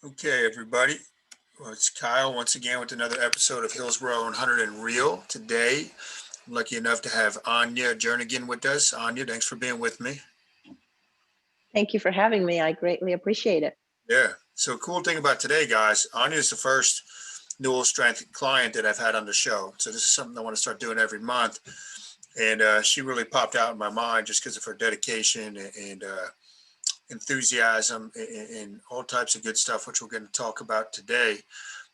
Okay, everybody. Well, it's Kyle once again with another episode of Hillsborough and Hunterdon Real. Today, I'm lucky enough to have Ania Jernigan with us. Ania, thanks for being with me. Thank you for having me. I greatly appreciate it. Yeah. So, cool thing about today, guys, Ania is the first Newell Strength client that I've had on the show. So, this is something I want to start doing every month. And she really popped out in my mind just because of her dedication and enthusiasm and all types of good stuff, which we're going to talk about today.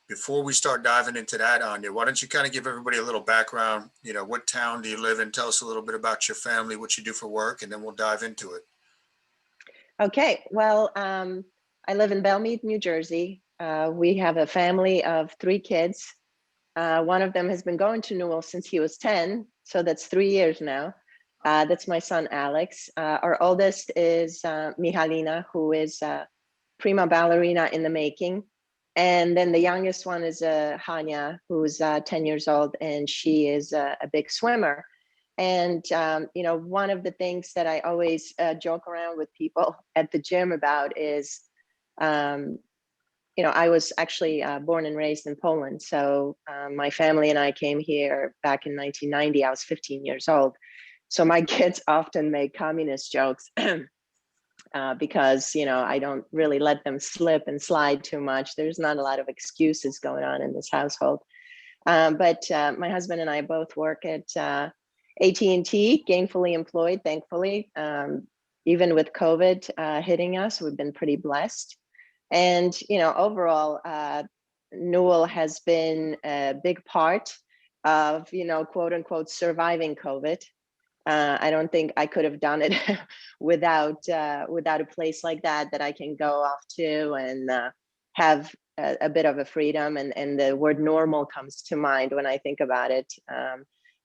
Before we start diving into that, Anya, why don't you kind of give everybody a little background? What town do you live in? Tell us a little bit about your family, what you do for work, and then we'll dive into it. Okay, well, I live in Belmead, New Jersey. We have a family of 3 kids. One of them has been going to Newell since he was 10, so that's 3 years now. That's my son, Aleks. Our oldest is Mihalina, who is a prima ballerina in the making. And then the youngest one is Hanya, who's 10 years old, and she is a big swimmer. And, one of the things that I always joke around with people at the gym about is, I was actually born and raised in Poland. So my family and I came here back in 1990. I was 15 years old. So my kids often make communist jokes because, I don't really let them slip and slide too much. There's not a lot of excuses going on in this household. But my husband and I both work at AT&T, gainfully employed, thankfully. Even with COVID hitting us, we've been pretty blessed. And, overall, Newell has been a big part of, quote unquote, surviving COVID. I don't think I could have done it without a place like that I can go off to and have a bit of a freedom. And the word normal comes to mind when I think about it.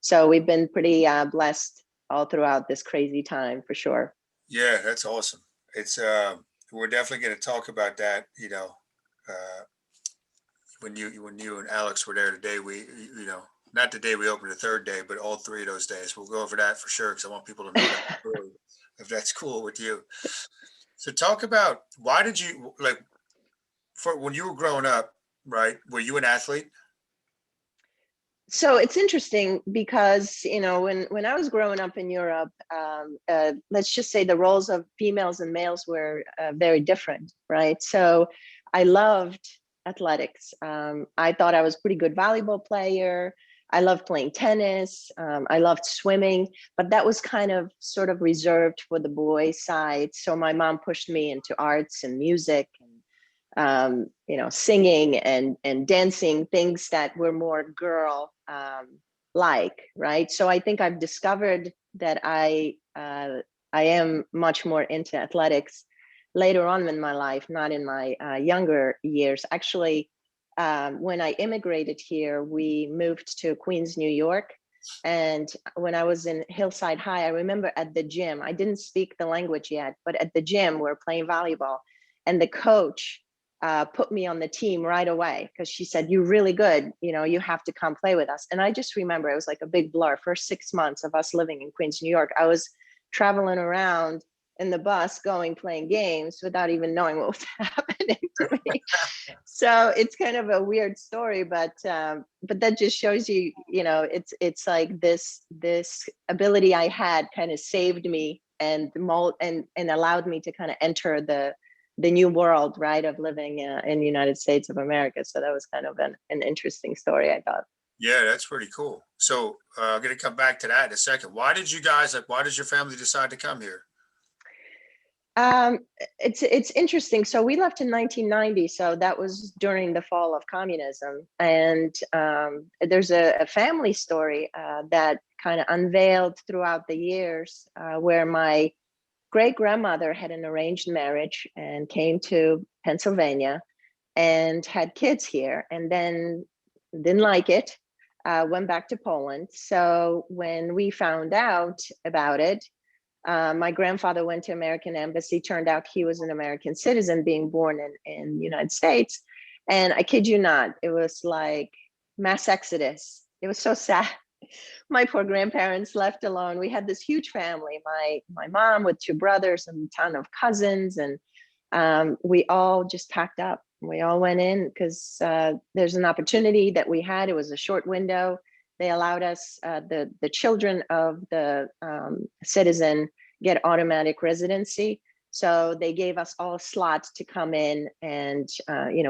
So we've been pretty blessed all throughout this crazy time, for sure. Yeah, that's awesome. It's we're definitely going to talk about that. Uh, when you and Alex were there today, we not the day we opened the third day, but all three of those days. We'll go over that for sure because I want people to know that story, if that's cool with you. So talk about why did you like for when you were growing up, right? Were you an athlete? So it's interesting because when I was growing up in Europe, let's just say the roles of females and males were very different, right? So I loved athletics. I thought I was a pretty good volleyball player. I loved playing tennis. I loved swimming, but that was kind of sort of reserved for the boy side. So my mom pushed me into arts and music and singing and dancing, things that were more girl like, right? So I think I've discovered that I am much more into athletics later on in my life, not in my younger years. Actually, when I immigrated here, we moved to Queens, New York. And when I was in Hillside High, I remember at the gym, I didn't speak the language yet, but at the gym, we were playing volleyball. And the coach put me on the team right away because she said, "You're really good. You have to come play with us." And I just remember it was like a big blur. First 6 months of us living in Queens, New York, I was traveling around in the bus playing games without even knowing what was happening to me. So it's kind of a weird story, but that just shows you, it's like this ability I had kind of saved me and mold and allowed me to kind of enter the new world, right, of living in the United States of America. So that was kind of an interesting story, I thought. Yeah, that's pretty cool. So I'm going to come back to that in a second. Why did you guys like? Why did your family decide to come here? Um, it's interesting. So we left in 1990. So that was during the fall of communism, and there's a family story that kind of unveiled throughout the years, where my great grandmother had an arranged marriage and came to Pennsylvania and had kids here, and then didn't like it. Went back to Poland. So when we found out about it, my grandfather went to American embassy. Turned out he was an American citizen, being born in the United States. And I kid you not, it was like mass exodus. It was so sad. My poor grandparents left alone. We had this huge family. My mom with 2 brothers and a ton of cousins, and we all just packed up We all went in because there's an opportunity that we had. It was a short window. They allowed us, the children of the citizen get automatic residency. So they gave us all slots to come in, and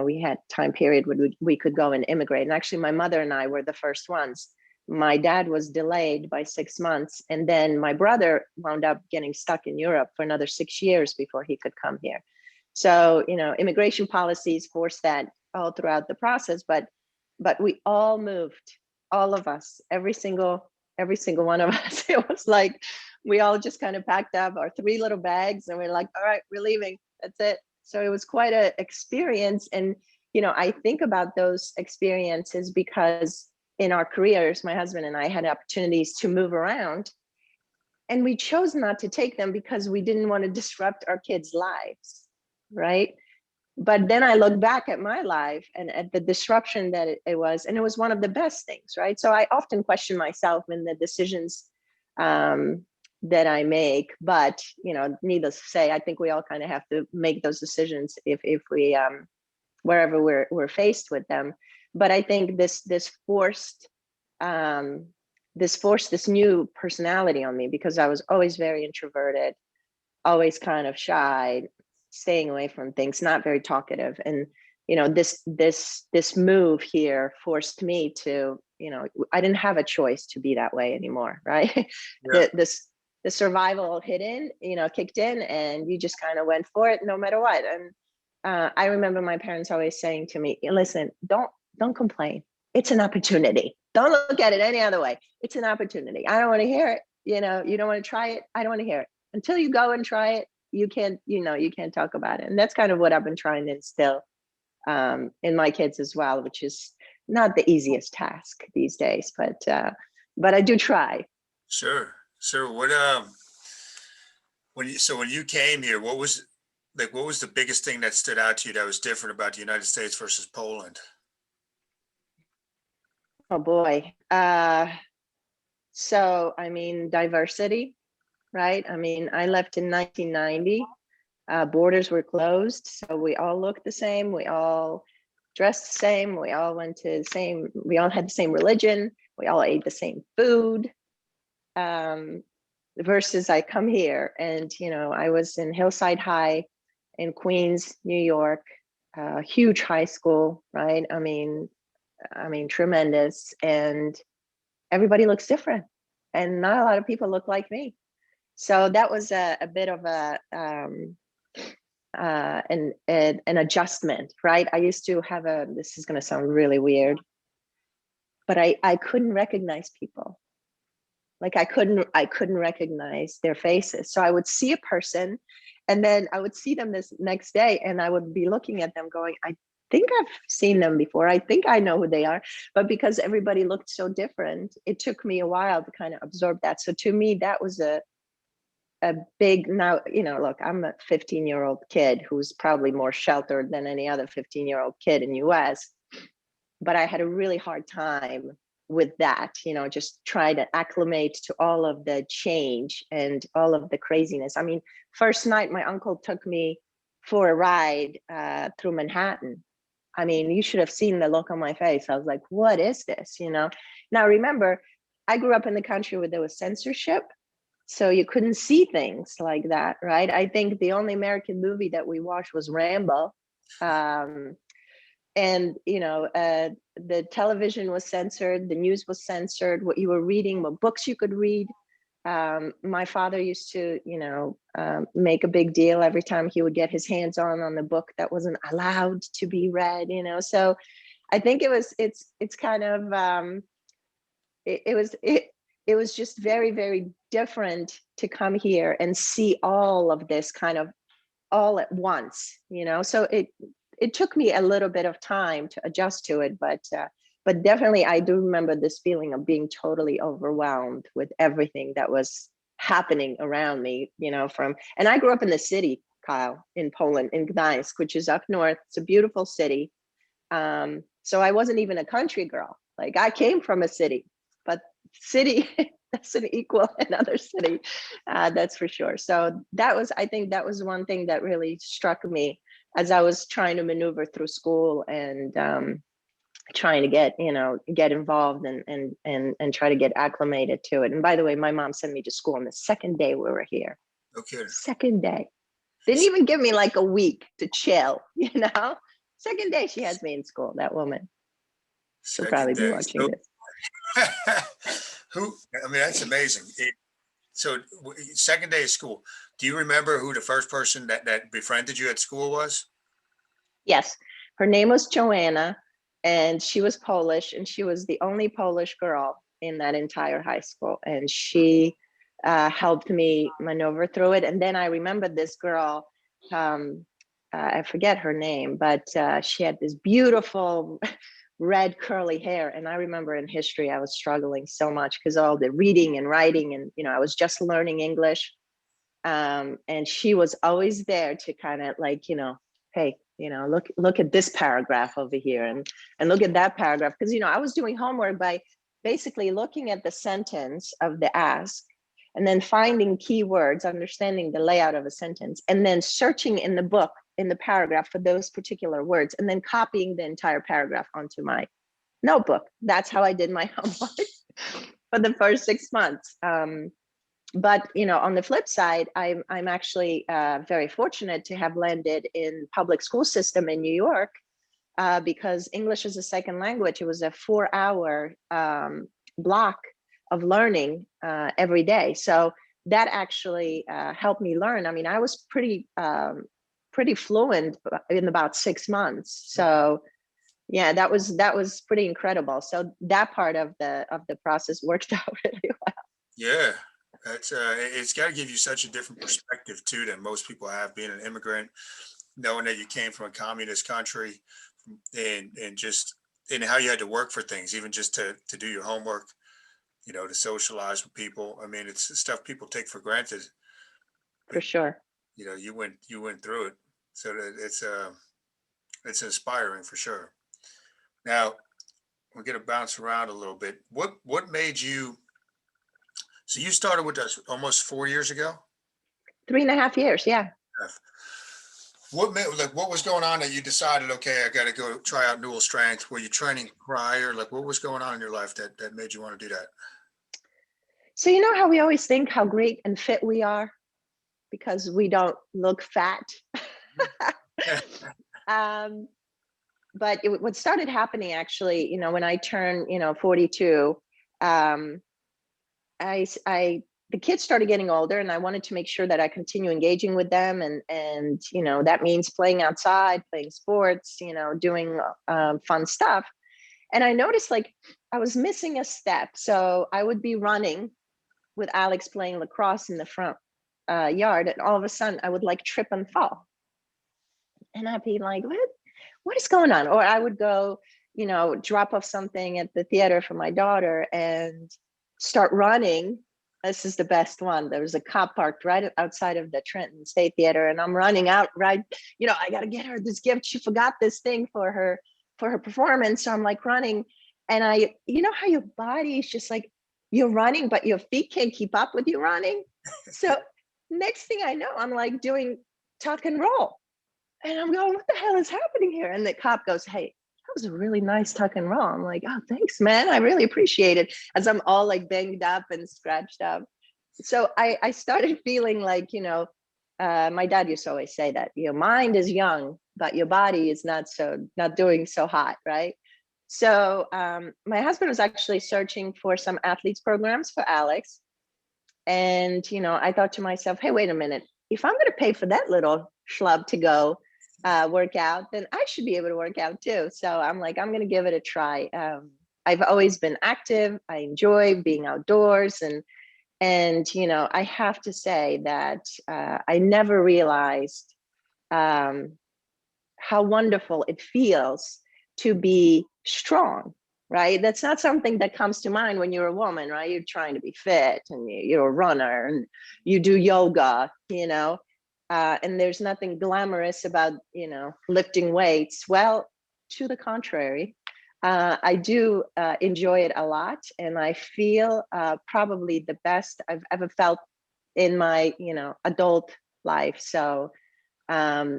we had time period where we could go and immigrate. And actually, my mother and I were the first ones. My dad was delayed by 6 months, and then my brother wound up getting stuck in Europe for another 6 years before he could come here. So immigration policies forced that all throughout the process, but we all moved, all of us, every single one of us. It was like we all just kind of packed up our 3 little bags and we're like, all right, we're leaving. That's it. So it was quite an experience. And, I think about those experiences because in our careers, my husband and I had opportunities to move around, and we chose not to take them because we didn't want to disrupt our kids' lives, right? But then I look back at my life and at the disruption that it was, and it was one of the best things, right? So I often question myself in the decisions that I make, but needless to say, I think we all kind of have to make those decisions if we wherever we're faced with them. But I think this forced this new personality on me, because I was always very introverted, always kind of shy, staying away from things, not very talkative. And this move here forced me to, I didn't have a choice to be that way anymore, right? Yeah. The survival kicked in, and you just kind of went for it no matter what. And I remember my parents always saying to me, listen, don't complain. It's an opportunity. Don't look at it any other way. It's an opportunity. I don't want to hear it. You don't want to try it. I don't want to hear it. Until you go and try it, you can't talk about it. And that's kind of what I've been trying to instill in my kids as well, which is not the easiest task these days, but I do try. Sure. What when you came here, what was the biggest thing that stood out to you that was different about the United States versus Poland? Oh boy. So I mean, diversity, right? I mean, I left in 1990. Borders were closed, so we all looked the same. We all dressed the same. We all had the same religion. We all ate the same food. Versus I come here and, I was in Hillside High in Queens, New York, huge high school, right? I mean, tremendous. And everybody looks different, and not a lot of people look like me. So that was a bit of an adjustment, right? I used to have this is going to sound really weird, but I couldn't recognize people. Like I couldn't recognize their faces. So I would see a person, and then I would see them this next day, and I would be looking at them going, I think I've seen them before. I think I know who they are. But because everybody looked so different, it took me a while to kind of absorb that. So to me, that was a big, now, look, I'm a 15-year-old kid who's probably more sheltered than any other 15-year-old kid in US. But I had a really hard time with that, just try to acclimate to all of the change and all of the craziness. I mean, first night, my uncle took me for a ride through Manhattan. I mean, you should have seen the look on my face. I was like, what is this? Now remember, I grew up in the country where there was censorship, so you couldn't see things like that, right? I think the only American movie that we watched was Rambo. And the television was censored, the news was censored, what you were reading, what books you could read. My father used to make a big deal every time he would get his hands on the book that wasn't allowed to be read. So I think it's kind of it was just very, very different to come here and see all of this kind of all at once. So it took me a little bit of time to adjust to it, but definitely I do remember this feeling of being totally overwhelmed with everything that was happening around me, and I grew up in the city, Kyle, in Poland, in Gdańsk, which is up north. It's a beautiful city. So I wasn't even a country girl. Like I came from a city, but city doesn't equal another city. That's for sure. So I think that was one thing that really struck me as I was trying to maneuver through school and trying to get involved and try to get acclimated to it. And by the way, my mom sent me to school on the second day we were here. No kidding. Second day. Didn't even give me like a week to chill, Second day she has me in school, that woman. She'll probably be watching this. I mean, that's amazing. So second day of school, do you remember who the first person that befriended you at school was? Yes, her name was Joanna, and she was Polish, and she was the only Polish girl in that entire high school. And she helped me maneuver through it. And then I remembered this girl, I forget her name, but she had this beautiful red curly hair. And I remember in history, I was struggling so much because all the reading and writing, and I was just learning English. And she was always there to kind of like, hey, look at this paragraph over here, and look at that paragraph. Because, I was doing homework by basically looking at the sentence of the ask, and then finding keywords, understanding the layout of a sentence, and then searching in the book, in the paragraph for those particular words, and then copying the entire paragraph onto my notebook. That's how I did my homework for the first 6 months. But on the flip side, I'm actually very fortunate to have landed in public school system in New York because English is a second language. It was a 4-hour block of learning every day. So that actually helped me learn. I mean, I was pretty fluent in about 6 months. So yeah, that was pretty incredible. So that part of the process worked out really well. Yeah. That's it's got to give you such a different perspective too than most people have, being an immigrant, knowing that you came from a communist country, and just and how you had to work for things, even just to do your homework, to socialize with people. I mean, it's stuff people take for granted. For sure. You went through it, so that it's inspiring for sure. Now we're gonna bounce around a little bit. What made you? So you started with us almost 4 years ago? 3.5 years, yeah. What made, like, what was going on that you decided, okay, I got to go try out Newell Strength? Were you training prior? Like, what was going on in your life that made you want to do that? So you know how we always think how great and fit we are because we don't look fat. But what started happening actually, when I turned, 42, the kids started getting older, and I wanted to make sure that I continue engaging with them, and that means playing outside, playing sports, doing fun stuff. And I noticed like I was missing a step. So I would be running with Aleks playing lacrosse in the front yard, and all of a sudden I would like trip and fall, and I'd be like, what is going on? Or I would go, drop off something at the theater for my daughter and start running. This is the best one. There was a cop parked right outside of the Trenton State Theater, and I'm running out right, I got to get her this gift. She forgot this thing for her performance. So I'm like running, and how your body is just like, you're running, but your feet can't keep up with you running. So next thing I know, I'm like doing tuck and roll, and I'm going, what the hell is happening here? And the cop goes, hey, that was a really nice tuck and roll. I'm like, oh, thanks, man. I really appreciate it. As I'm all like banged up and scratched up. So I started feeling like, my dad used to always say that your mind is young, but your body is not doing so hot, right? So my husband was actually searching for some athletes programs for Aleks. And, I thought to myself, hey, wait a minute. If I'm going to pay for that little schlub to go work out, then I should be able to work out too. So I'm like, I'm going to give it a try. I've always been active. I enjoy being outdoors, and I have to say that I never realized how wonderful it feels to be strong, right? That's not something that comes to mind when you're a woman, right? You're trying to be fit, and you're a runner, and you do yoga, and there's nothing glamorous about, lifting weights. Well, to the contrary, I do enjoy it a lot, and I feel probably the best I've ever felt in my, adult life. So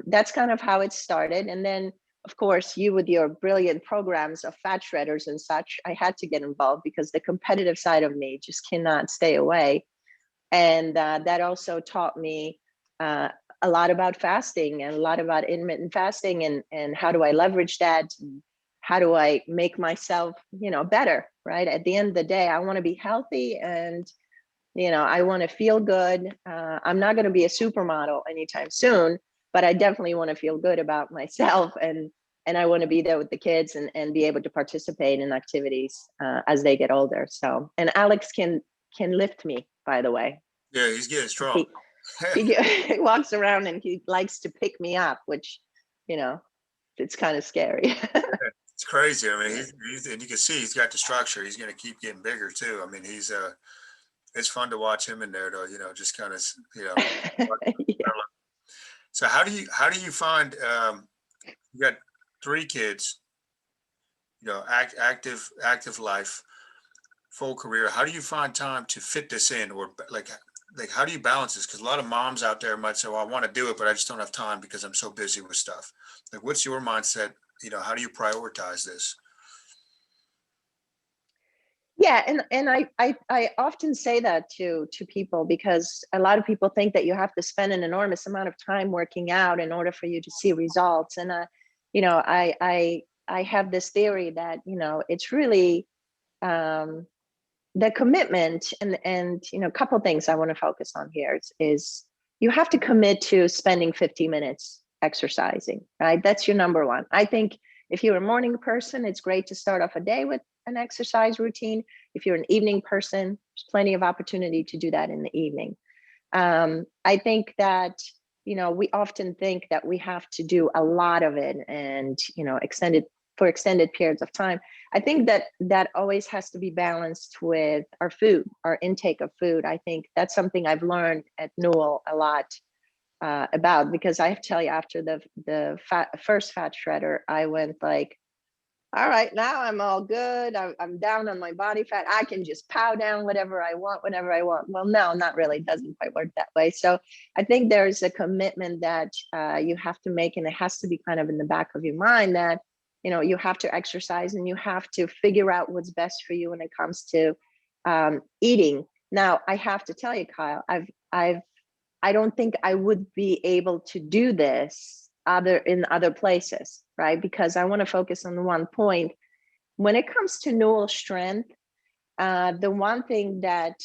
that's kind of how it started. And then, of course, you with your brilliant programs of fat shredders and such, I had to get involved because the competitive side of me just cannot stay away. And that also taught me a lot about fasting and a lot about intermittent fasting and how do I leverage that? How do I make myself, better, right? At the end of the day, I want to be healthy and, I want to feel good. I'm not going to be a supermodel anytime soon, but I definitely want to feel good about myself. And I want to be there with the kids and be able to participate in activities as they get older. So, and Aleks can lift me, by the way. Yeah, he's getting strong. He walks around and he likes to pick me up, which, it's kind of scary. It's crazy. I mean, and you can see he's got the structure. He's going to keep getting bigger too. I mean, it's fun to watch him in there though, just kind of, Yeah. So how do you find, you got 3 kids, active life, full career. How do you find time to fit this in, or like how do you balance this? Because a lot of moms out there might say, "Well, I want to do it, but I just don't have time because I'm so busy with stuff." Like, what's your mindset? How do you prioritize this? Yeah, and I often say that to people because a lot of people think that you have to spend an enormous amount of time working out in order for you to see results. And I have this theory that it's really the commitment and a couple of things I want to focus on here is you have to commit to spending 50 minutes exercising, right? That's your number one. I think if you're a morning person, it's great to start off a day with an exercise routine. If you're an evening person, there's plenty of opportunity to do that in the evening. I think that, we often think that we have to do a lot of it and, extended periods of time. I think that always has to be balanced with our food, our intake of food. I think that's something I've learned at Newell a lot about, because I have to tell you, after the first fat shredder, I went like, all right, now I'm all good. I'm down on my body fat. I can just pow down whatever I want, whenever I want. Well, no, not really. It doesn't quite work that way. So I think there's a commitment that you have to make, and it has to be kind of in the back of your mind that, you have to exercise and you have to figure out what's best for you when it comes to eating. Now, I have to tell you, Kyle, I don't think I would be able to do this in other places, right? Because I want to focus on the one point. When it comes to Newell Strength, the one thing that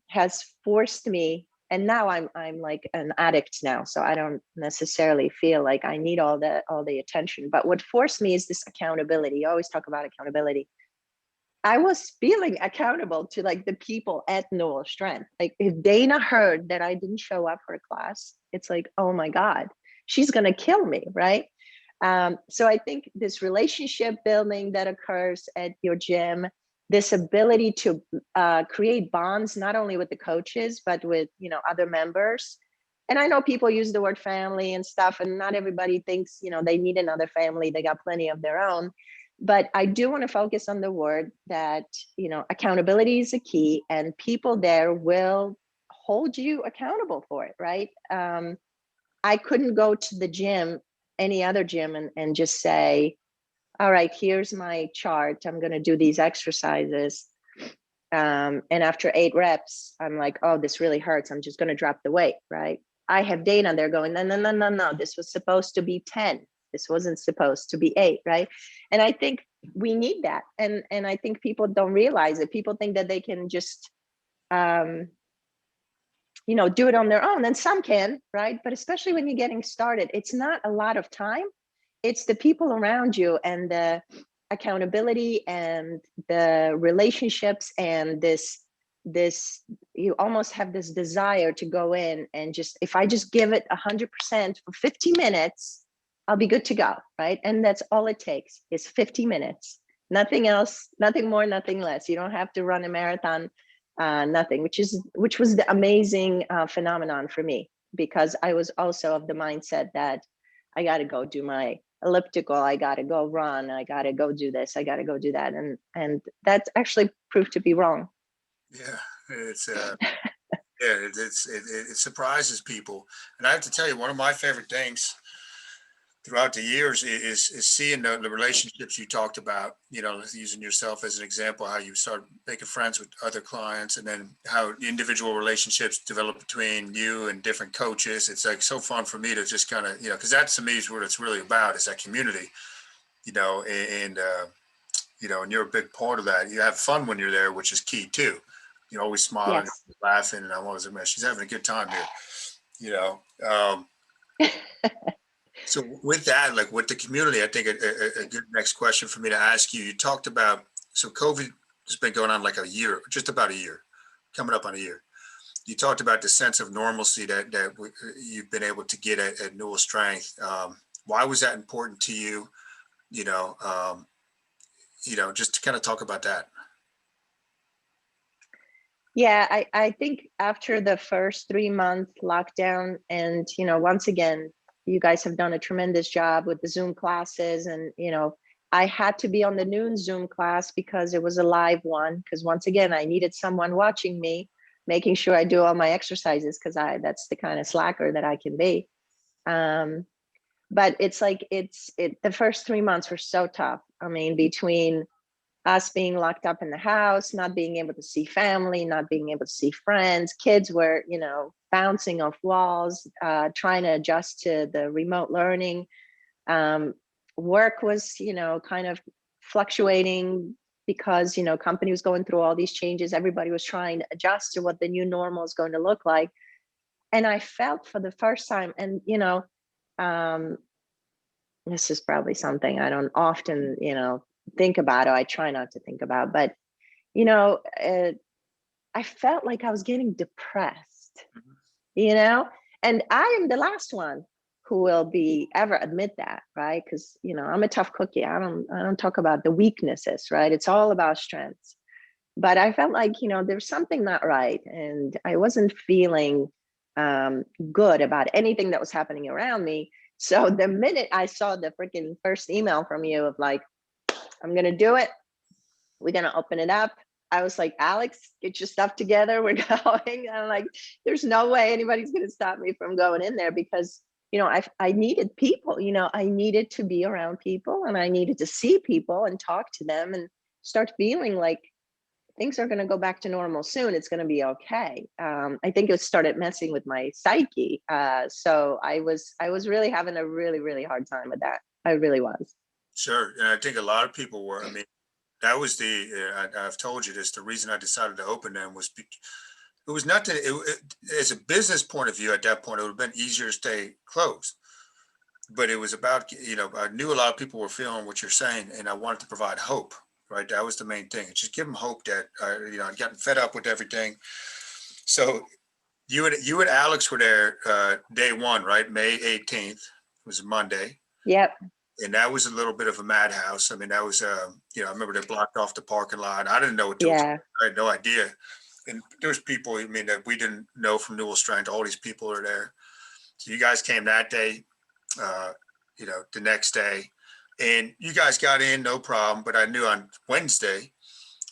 has forced me, and now I'm like an addict now, so I don't necessarily feel like I need all the attention. But what forced me is this accountability. You always talk about accountability. I was feeling accountable to like the people at Newell Strength. Like if Dana heard that I didn't show up for a class, it's like, oh my God, she's gonna kill me, right? So I think this relationship building that occurs at your gym, this ability to create bonds, not only with the coaches, but with other members. And I know people use the word family and stuff, and not everybody thinks they need another family. They got plenty of their own. But I do want to focus on the word that accountability is a key, and people there will hold you accountable for it, right? I couldn't go to the gym, any other gym, and just say, all right, here's my chart. I'm going to do these exercises. And after 8 reps, I'm like, oh, this really hurts. I'm just going to drop the weight, right? I have Dana there going, no. This was supposed to be 10. This wasn't supposed to be 8, right? And I think we need that. And I think people don't realize it. People think that they can just, do it on their own, and some can, right? But especially when you're getting started, it's not a lot of time. It's the people around you and the accountability and the relationships and this you almost have this desire to go in and just, if I just give it 100% for 50 minutes, I'll be good to go, right? And that's all it takes is 50 minutes. Nothing else, nothing more, nothing less. You don't have to run a marathon. Nothing, which was the amazing phenomenon for me, because I was also of the mindset that I got to go do my elliptical, I got to go run, I got to go do this, I got to go do that, and that's actually proved to be wrong. Yeah, it's Yeah, it surprises people. And I have to tell you, one of my favorite things throughout the years is seeing the relationships you talked about, using yourself as an example, how you start making friends with other clients, and then how individual relationships develop between you and different coaches. It's like so fun for me to just kind of, because that to me is what it's really about, is that community, and you're a big part of that. You have fun when you're there, which is key too. You're always smiling, Yes. laughing, and I'm always like, she's having a good time here, you know. Um, So with that, like with the community, I think a good next question for me to ask you, you talked about, so COVID has been going on like a year, just about a year, coming up on a year. You talked about the sense of normalcy that you've been able to get at Newell Strength. Why was that important to you? You know, um, just to kind of talk about that. Yeah, I think after the first 3 month lockdown, and once again, you guys have done a tremendous job with the Zoom classes, and I had to be on the noon Zoom class because it was a live one. Because once again, I needed someone watching me, making sure I do all my exercises, because that's the kind of slacker that I can be. But it's like the first 3 months were so tough. I mean, between us being locked up in the house, not being able to see family, not being able to see friends. Kids were, bouncing off walls, trying to adjust to the remote learning. Work was, kind of fluctuating because, company was going through all these changes. Everybody was trying to adjust to what the new normal is going to look like. And I felt for the first time, and, um, this is probably something I don't often, think about, or I try not to think about, but you know, uh, I felt like I was getting depressed, Mhm. you know, and I am the last one who will be ever admit that, right? Because I'm a tough cookie. I don't talk about the weaknesses, right? It's all about strengths. But I felt like there's something not right, and I wasn't feeling good about anything that was happening around me. So the minute I saw the freaking first email from you of like, I'm gonna do it, we're gonna open it up. I was like, Aleks, get your stuff together. We're going. I'm like, there's no way anybody's gonna stop me from going in there, because I needed people. I needed to be around people, and I needed to see people and talk to them and start feeling like things are going to go back to normal soon. It's going to be okay. I think it started messing with my psyche. So I was really having a really, really hard time with that. I really was. Sure. And I think a lot of people were. I mean, that was I've told you this, the reason I decided to open them was, it was not that as a business point of view, at that point, it would have been easier to stay closed. But it was about, I knew a lot of people were feeling what you're saying, and I wanted to provide hope, right? That was the main thing. Just give them hope that, I'd gotten fed up with everything. So you and Aleks were there day one, right? May 18th was a Monday. Yep. And that was a little bit of a madhouse. I mean, that was, I remember they blocked off the parking lot. I didn't know what to expect. Yeah. I had no idea. And there's people, I mean, that we didn't know from Newell Strength. All these people are there. So you guys came that day, uh, the next day, and you guys got in, no problem. But I knew on Wednesday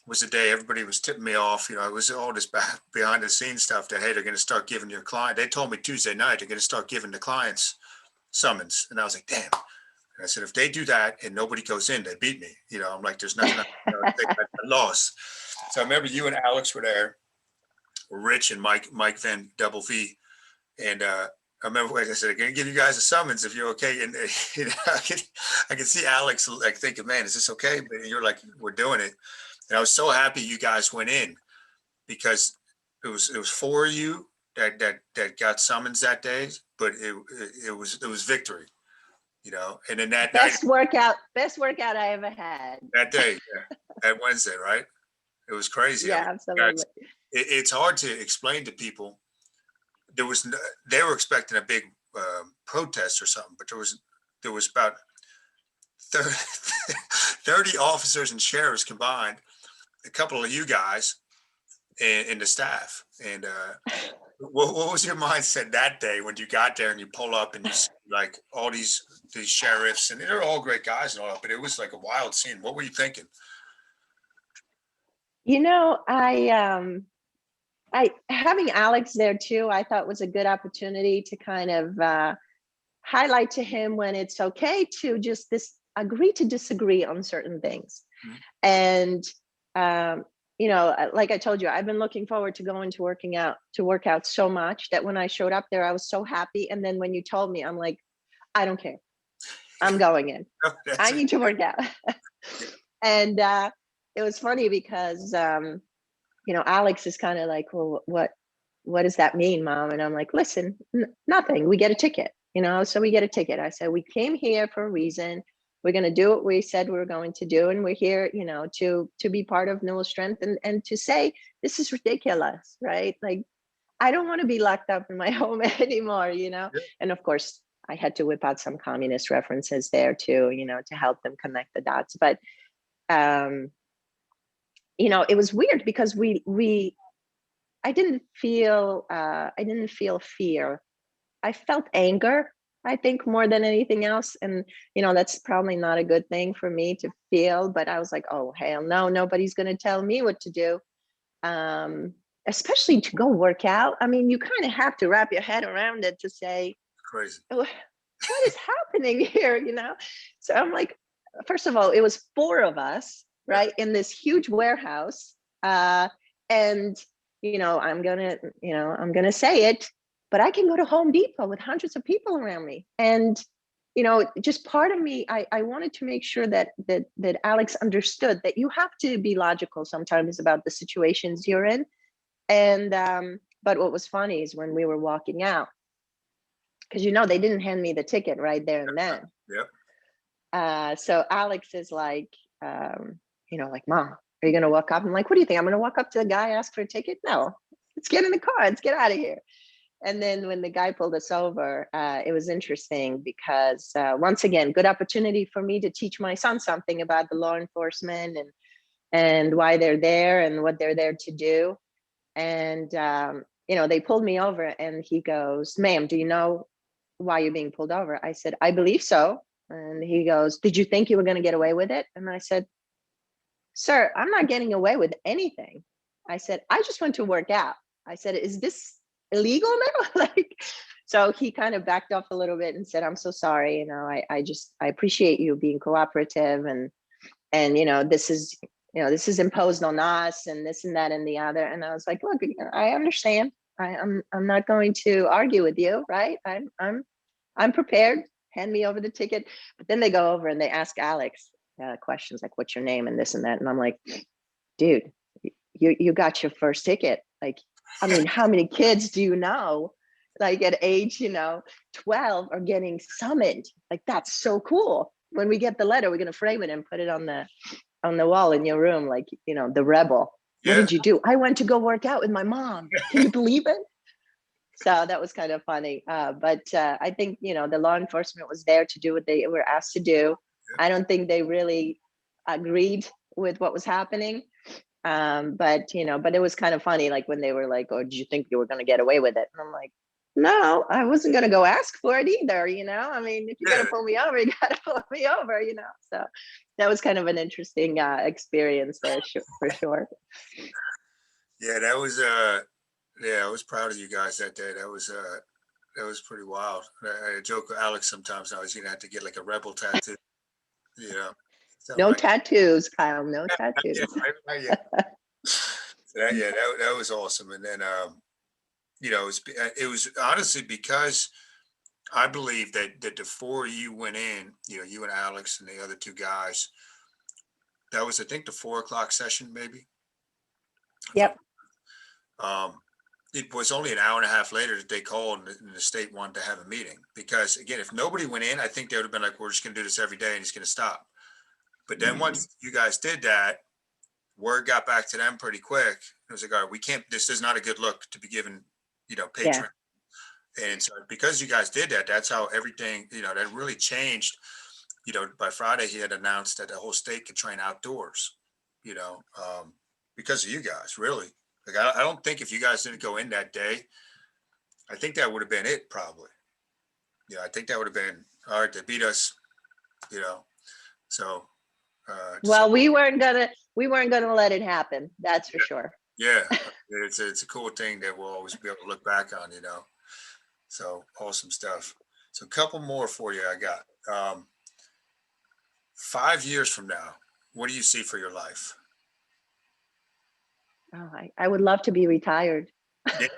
was the day everybody was tipping me off. It was all this behind the scenes stuff that, hey, they're going to start giving your client. They told me Tuesday night they're going to start giving the clients summons, and I was like, damn. And I said, if they do that and nobody goes in, they beat me. I'm like, there's nothing I lost. So I remember you and Aleks were there, Rich and Mike Van Double V, and I remember when I said, I'm going to give you guys a summons if you're okay. And I could see Aleks like thinking, man, is this okay? But you're like, we're doing it. And I was so happy you guys went in, because it was four of you that got summons that day, but it was victory, And then that night, Best workout I ever had. that day, yeah, that Wednesday, right? It was crazy. I Yeah, mean, guys, absolutely. it's hard to explain to people. They were expecting a big protest or something, but there was about 30, 30 officers and sheriffs combined, a couple of you guys, and the staff. And what was your mindset that day when you got there and you pull up and you see like all these sheriffs, and they're all great guys and all that, but it was like a wild scene. What were you thinking? I having Aleks there too, I thought was a good opportunity to kind of highlight to him when it's okay to just agree to disagree on certain things. Mhm. And you know, like I told you, I've been looking forward to going to work out so much that when I showed up there, I was so happy. And then when you told me, I'm like, I don't care. I'm going in. That's I it. need to work out. Yeah. And it was funny because you know, Aleks is kind of like, well, what does that mean, Mom? And I'm like, listen, nothing. We get a ticket, you know, so we get a ticket. I said, we came here for a reason. We're going to do what we said we were going to do. And we're here, you know, to be part of Newell Strength and to say, this is ridiculous, right? Like, I don't want to be locked up in my home anymore, you know? Yeah. And of course, I had to whip out some communist references there too, you know, to help them connect the dots. But, you know, it was weird because I didn't feel fear. I felt anger, I think, more than anything else. And, you know, that's probably not a good thing for me to feel, but I was like, oh, hell no, nobody's going to tell me what to do. Especially to go work out. I mean, you kind of have to wrap your head around it to say, Crazy. "Oh, what is happening here?" You know? So I'm like, first of all, it was 4 of us, Yeah. right, in this huge warehouse. And, you know, I'm gonna say it, but I can go to Home Depot with hundreds of people around me. And, you know, just part of me, I wanted to make sure that Aleks understood that you have to be logical sometimes about the situations you're in. And but what was funny is when we were walking out, because, you know, they didn't hand me the ticket right there and then. Yep. So Aleks is like, you know, like, Mom, are you gonna walk up? I'm like, what do you think? I'm gonna walk up to the guy, ask for a ticket? No, let's get in the car, let's get out of here. And then when the guy pulled us over, it was interesting because once again, good opportunity for me to teach my son something about the law enforcement and why they're there and what they're there to do. And you know, they pulled me over and he goes, ma'am, do you know why you're being pulled over? I said, I believe so. And he goes, did you think you were going to get away with it? And I said, sir, I'm not getting away with anything. I said, I just went to work out. I said, is this illegal now? Like, so he kind of backed off a little bit and said, I'm so sorry. You know, I appreciate you being cooperative and, you know, this is imposed on us and this and that and the other. And I was like, look, I understand. I'm not going to argue with you. Right. I'm prepared. Hand me over the ticket. But then they go over and they ask Aleks questions like, what's your name and this and that. And I'm like, dude, you got your first ticket. Like, I mean, how many kids do you know, like at age, you know, 12 are getting summoned? Like, that's so cool. When we get the letter, we're going to frame it and put it on the wall in your room, like, you know, the rebel. What Yeah. did you do? I went to go work out with my mom. Can you believe it? So that was kind of funny. But I think, you know, the law enforcement was there to do what they were asked to do. I don't think they really agreed with what was happening. But, you know, but it was kind of funny, like when they were like, oh, did you think you were going to get away with it? And I'm like, no, I wasn't going to go ask for it either. You know, I mean, if you're going to pull me over, you got to pull me over, you know? So that was kind of an interesting experience there for sure. Yeah, that was yeah, I was proud of you guys that day. That was pretty wild. I joke with Aleks sometimes now he's gonna have to get like a rebel tattoo, you know. Something No like tattoos, Kyle, no that. tattoos. Yeah, right, yeah. So that was awesome. And then you know, it was honestly because I believe that the 4 of you went in, you know, you and Aleks and the other 2 guys, that was I think the 4 o'clock session maybe. If Yep. it was only an hour and a half later that they called and the state wanted to have a meeting because again, if nobody went in, I think they would have been like, we're just going to do this every day and it's going to stop. But then once you guys did that, word got back to them pretty quick. It was like, all right, we can't, this is not a good look to be given, you know, Yeah. patron. And so because you guys did that, that's how everything, you know, that really changed. You know, by Friday, he had announced that the whole state could train outdoors, you know, because of you guys, really. Like, I don't think if you guys didn't go in that day, I think that would have been it probably. Yeah, I think that would have been all right. They beat us, you know. So, Well, we weren't gonna let it happen. That's for sure. yeah, It's a cool thing that we'll always be able to look back on, you know. So awesome stuff. So a couple more for you. I got 5 years from now. What do you see for your life? Oh, I would love to be retired Yeah.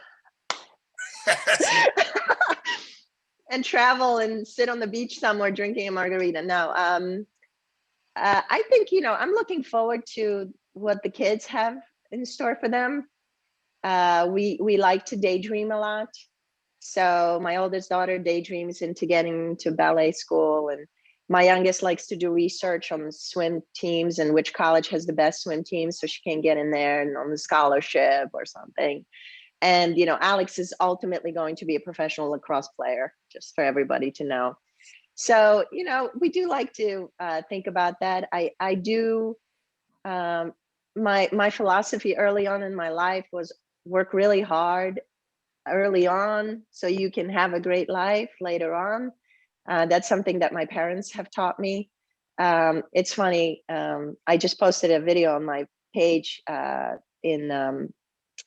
and travel and sit on the beach somewhere drinking a margarita. No, I think, I'm looking forward to what the kids have in store for them. We like to daydream a lot. So my oldest daughter daydreams into getting to ballet school, and my youngest likes to do research on swim teams and which college has the best swim teams so she can get in there and on the scholarship or something. And Aleks is ultimately going to be a professional lacrosse player, just for everybody to know. So we do like to think about that. I do. My philosophy early on in my life was work really hard early on so you can have a great life later on. That's something that my parents have taught me. It's funny. I just posted a video on my page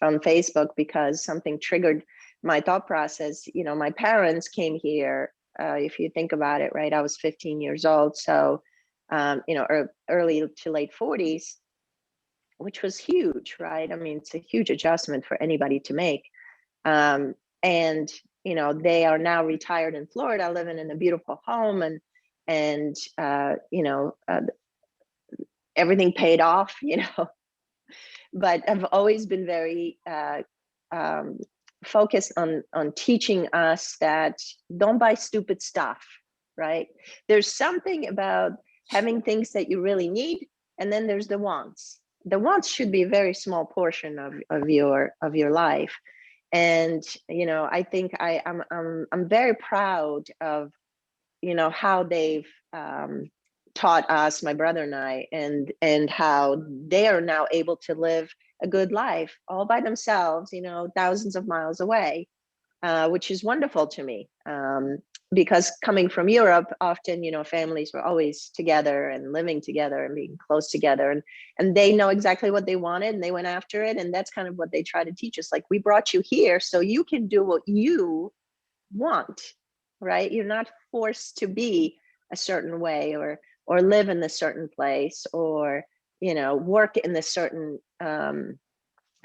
on Facebook because something triggered my thought process. My parents came here. If you think about it, right? I was 15 years old, so early to late 40s, which was huge, right? I mean, it's a huge adjustment for anybody to make. And they are now retired in Florida, living in a beautiful home, and everything paid off, but I've always been very focused on teaching us that don't buy stupid stuff, right? There's something about having things that you really need, and then there's the wants. The wants should be a very small portion of your life. And I think I'm very proud of how they've taught us, my brother and I, and how they are now able to live a good life all by themselves, thousands of miles away, which is wonderful to me. Because coming from Europe, often, families were always together and living together and being close together, and they know exactly what they wanted and they went after it. And that's kind of what they try to teach us. Like, we brought you here so you can do what you want, right? You're not forced to be a certain way or live in a certain place or work in a certain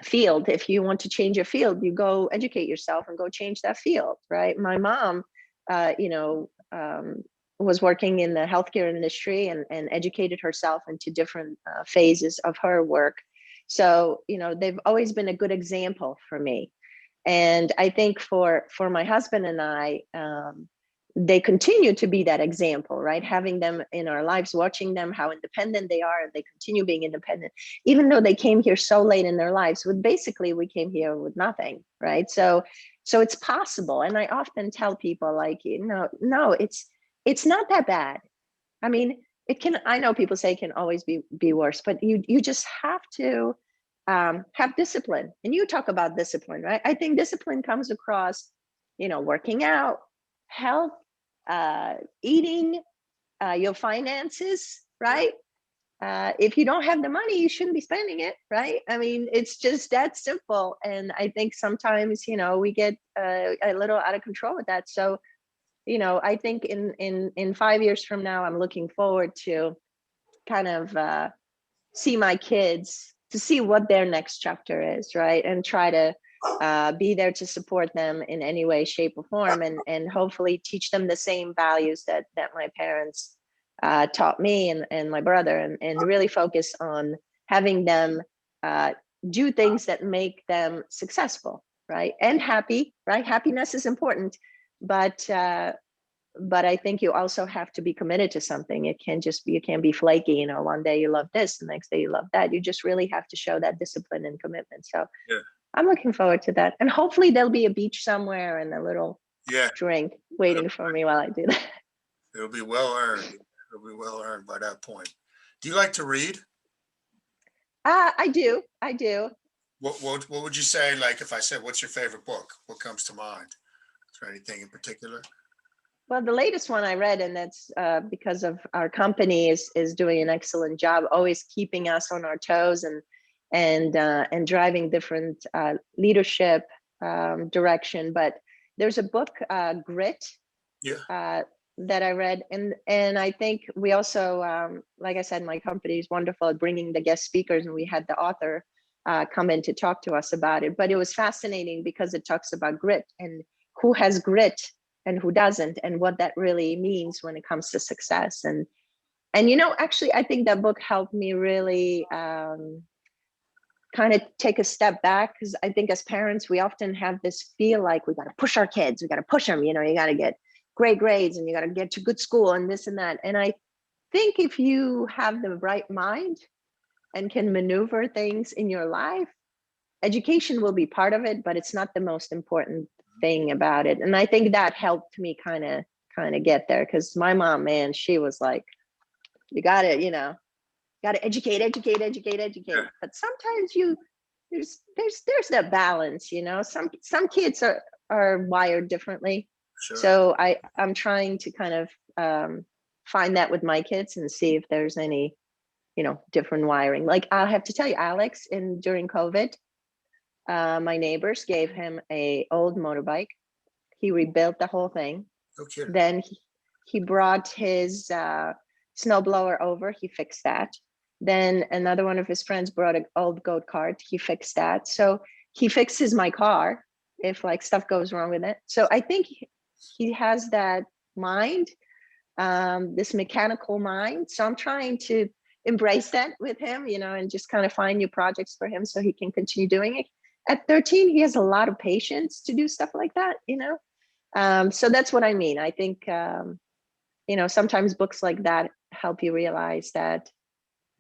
field. If you want to change your field, you go educate yourself and go change that field, right? My mom was working in the healthcare industry and educated herself into different phases of her work. So they've always been a good example for me. And I think for my husband and I, they continue to be that example, right? Having them in our lives, watching them, how independent they are, and they continue being independent, even though they came here so late in their lives. Basically, we came here with nothing, right? So it's possible. And I often tell people, like, no, it's not that bad. I mean, I know people say it can always be worse, but you just have to have discipline. And you talk about discipline, right? I think discipline comes across, working out, health, eating, your finances, right? If you don't have the money, you shouldn't be spending it, right? I mean, it's just that simple. And I think sometimes, we get a little out of control with that. So, I think in 5 years from now, I'm looking forward to kind of see my kids, to see what their next chapter is, right? And try to be there to support them in any way, shape, or form, and hopefully teach them the same values that my parents taught me and my brother, and really focus on having them do things that make them successful, right? And happy, right? Happiness is important, but I think you also have to be committed to something. It can't just be, you can't be flaky, one day you love this, the next day you love that. You just really have to show that discipline and commitment. So yeah. I'm looking forward to that. And hopefully there'll be a beach somewhere and a little drink waiting for me while I do that. It'll be well earned. It'll be well earned by that point. Do you like to read? I do. What would you say, like, if I said, what's your favorite book? What comes to mind? Is there anything in particular? Well, the latest one I read, and that's because of our company is doing an excellent job, always keeping us on our toes and driving different leadership direction. But there's a book, Grit, that I read, and I think we also, like I said, my company is wonderful at bringing the guest speakers, and we had the author come in to talk to us about it. But it was fascinating because it talks about grit and who has grit and who doesn't, and what that really means when it comes to success. And actually, I think that book helped me really kind of take a step back, because I think as parents, we often have this feel like we got to push our kids, we got to push them, you got to get great grades and you got to get to good school and this and that. And I think if you have the right mind and can maneuver things in your life, education will be part of it, but it's not the most important thing about it. And I think that helped me kind of get there, because my mom, man, she was like, you got to, got to educate. Yeah. But sometimes there's that balance, some kids are wired differently. Sure. So I'm trying to kind of find that with my kids and see if there's any, different wiring. Like, I'll have to tell you, Aleks, during COVID, my neighbors gave him a old motorbike. He rebuilt the whole thing. No kidding. Then he brought his snowblower over. He fixed that. Then another one of his friends brought an old goat cart. He fixed that. So he fixes my car if like stuff goes wrong with it. So I think he has that mind, this mechanical mind. So I'm trying to embrace that with him, and just kind of find new projects for him so he can continue doing it. At 13, he has a lot of patience to do stuff like that, So that's what I mean. I think, sometimes books like that help you realize that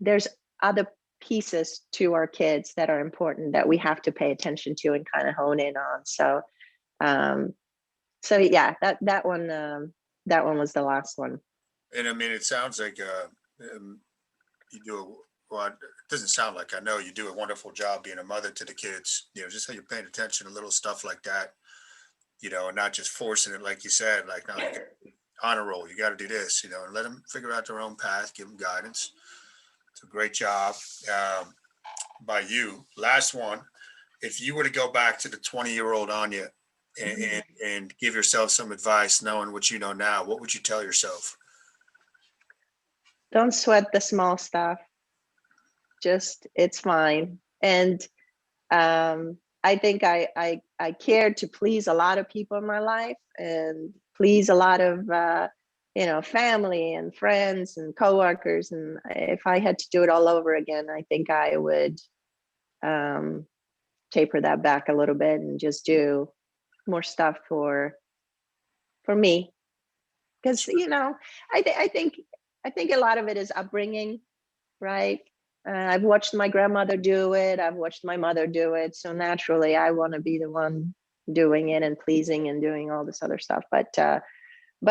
there's other pieces to our kids that are important that we have to pay attention to and kind of hone in on. So yeah, that one was the last one. And I mean, it sounds like you do well. It doesn't sound like, I know you do a wonderful job being a mother to the kids. Just how you're paying attention to little stuff like that. And not just forcing it, like you said. Like, now you got honor roll. You got to do this. And let them figure out their own path. Give them guidance. It's a great job by you. Last one. If you were to go back to the 20-year-old Ania and give yourself some advice, knowing what you know now, what would you tell yourself? Don't sweat the small stuff. Just, it's fine. And I think I cared to please a lot of people in my life and please a lot of family and friends and coworkers. And if I had to do it all over again, I think I would taper that back a little bit and just do more stuff for me. Because I think a lot of it is upbringing, right? I've watched my grandmother do it. I've watched my mother do it. So naturally, I want to be the one doing it and pleasing and doing all this other stuff. But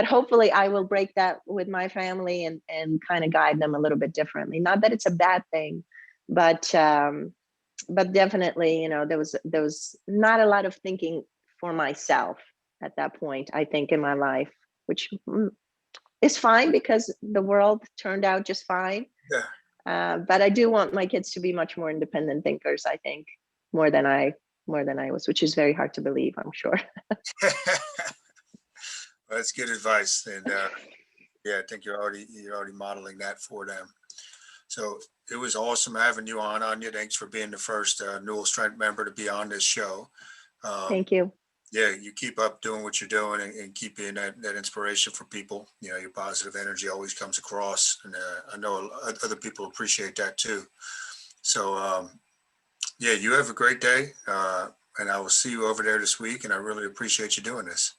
hopefully I will break that with my family and kind of guide them a little bit differently. Not that it's a bad thing, but definitely, there was not a lot of thinking for myself at that point, I think, in my life, which is fine because the world turned out just fine. Yeah. But I do want my kids to be much more independent thinkers, I think, more than I was, which is very hard to believe, I'm sure. Well, that's good advice. And yeah, I think you're already modeling that for them. So it was awesome having you on, Ania. Thanks for being the first Newell Strength member to be on this show. Thank you. Yeah, you keep up doing what you're doing and keep being that inspiration for people. Your positive energy always comes across. And I know other people appreciate that too. So yeah, you have a great day. And I will see you over there this week. And I really appreciate you doing this.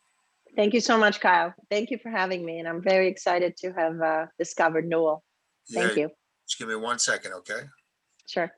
Thank you so much, Kyle. Thank you for having me. And I'm very excited to have discovered Newell. Thank you. Just give me 1 second, okay? Sure.